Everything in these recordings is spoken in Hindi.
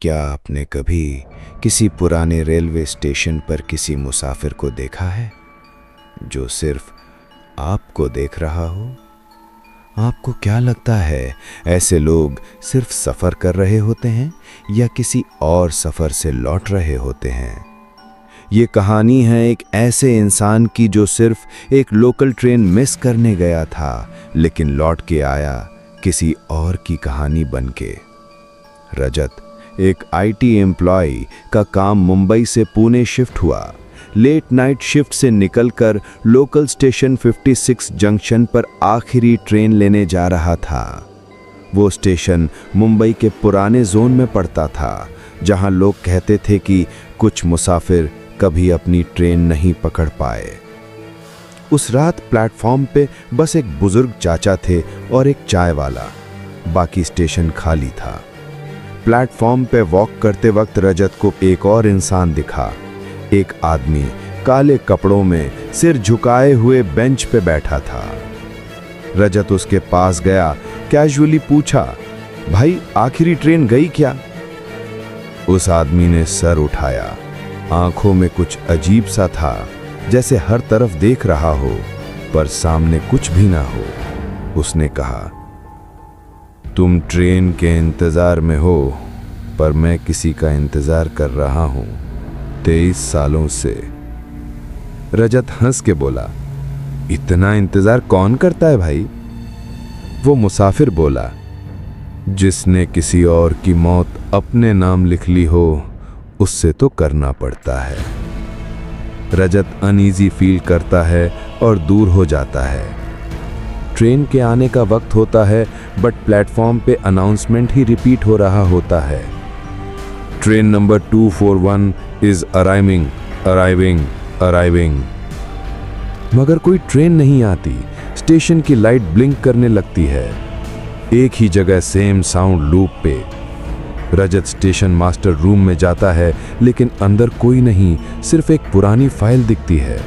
क्या आपने कभी किसी पुराने रेलवे स्टेशन पर किसी मुसाफिर को देखा है जो सिर्फ आपको देख रहा हो? आपको क्या लगता है, ऐसे लोग सिर्फ सफ़र कर रहे होते हैं या किसी और सफ़र से लौट रहे होते हैं? ये कहानी है एक ऐसे इंसान की जो सिर्फ एक लोकल ट्रेन मिस करने गया था, लेकिन लौट के आया किसी और की कहानी बनके। रजत एक आईटी एम्प्लॉय का काम मुंबई से पुणे शिफ्ट हुआ। लेट नाइट शिफ्ट से निकलकर लोकल स्टेशन 56 जंक्शन पर आखिरी ट्रेन लेने जा रहा था। वो स्टेशन मुंबई के पुराने जोन में पड़ता था, जहां लोग कहते थे कि कुछ मुसाफिर कभी अपनी ट्रेन नहीं पकड़ पाए। उस रात प्लेटफॉर्म पे बस एक बुजुर्ग चाचा थे और एक चाय वाला, बाकी स्टेशन खाली था। प्लेटफॉर्म पे वॉक करते वक्त रजत को एक और इंसान दिखा। एक आदमी काले कपड़ों में सिर झुकाए हुए बेंच पे बैठा था। रजत उसके पास गया, कैजुअली पूछा, भाई आखिरी ट्रेन गई क्या? उस आदमी ने सर उठाया, आंखों में कुछ अजीब सा था, जैसे हर तरफ देख रहा हो पर सामने कुछ भी ना हो। उसने कहा, तुम ट्रेन के इंतजार में हो, पर मैं किसी का इंतजार कर रहा हूं 23 सालों से। रजत हंस के बोला, इतना इंतजार कौन करता है भाई? वो मुसाफिर बोला, जिसने किसी और की मौत अपने नाम लिख ली हो, उससे तो करना पड़ता है। रजत अनईजी फील करता है और दूर हो जाता है। ट्रेन के आने का वक्त होता है, बट प्लेटफॉर्म पे अनाउंसमेंट ही रिपीट हो रहा होता है, train number 241 is arriving, arriving, arriving. मगर कोई ट्रेन नहीं आती। स्टेशन की लाइट ब्लिंक करने लगती है। एक ही जगह सेम साउंड लूप पे। रजत स्टेशन मास्टर रूम में जाता है, लेकिन अंदर कोई नहीं, सिर्फ एक पुरानी फाइल दिखती है।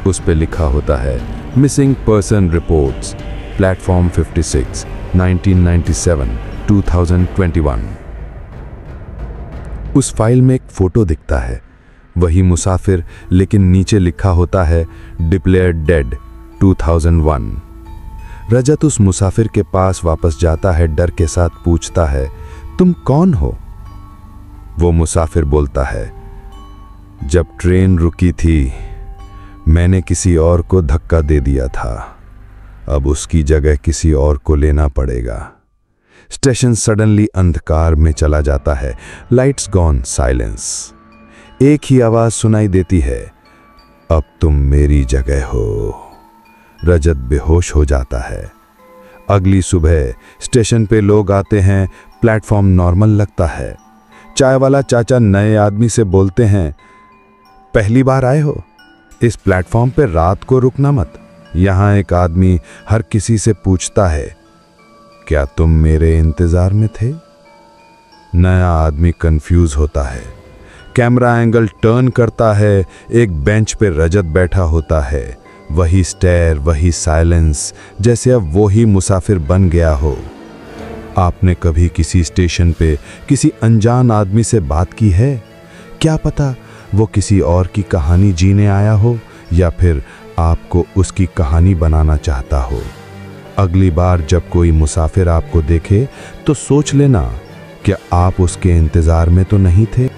उस पे लिखा होता है, मिसिंग पर्सन रिपोर्ट्स, प्लेटफॉर्म 56, 1997, 2021। उस फाइल में एक फोटो दिखता है, वही मुसाफिर, लेकिन नीचे लिखा होता है, डिक्लेयर्ड डेड, 2001। रजत उस मुसाफिर के पास वापस जाता है, डर के साथ पूछता है, तुम कौन हो? वो मुसाफिर बोलता है, जब ट्रेन रुकी थी मैंने किसी और को धक्का दे दिया था, अब उसकी जगह किसी और को लेना पड़ेगा। स्टेशन सडनली अंधकार में चला जाता है, लाइट्स गॉन, साइलेंस। एक ही आवाज सुनाई देती है, अब तुम मेरी जगह हो। रजत बेहोश हो जाता है। अगली सुबह स्टेशन पे लोग आते हैं, प्लेटफॉर्म नॉर्मल लगता है। चाय वाला चाचा नए आदमी से बोलते हैं, पहली बार आए हो? इस प्लेटफॉर्म पे रात को रुकना मत। यहां एक आदमी हर किसी से पूछता है, क्या तुम मेरे इंतजार में थे? नया आदमी कंफ्यूज होता है। कैमरा एंगल टर्न करता है, एक बेंच पे रजत बैठा होता है। वही स्टेयर, वही साइलेंस, जैसे अब वो ही मुसाफिर बन गया हो। आपने कभी किसी स्टेशन पे किसी अनजान आदमी से बात की है? क्या पता वो किसी और की कहानी जीने आया हो, या फिर आपको उसकी कहानी बनाना चाहता हो। अगली बार जब कोई मुसाफिर आपको देखे तो सोच लेना, क्या आप उसके इंतजार में तो नहीं थे?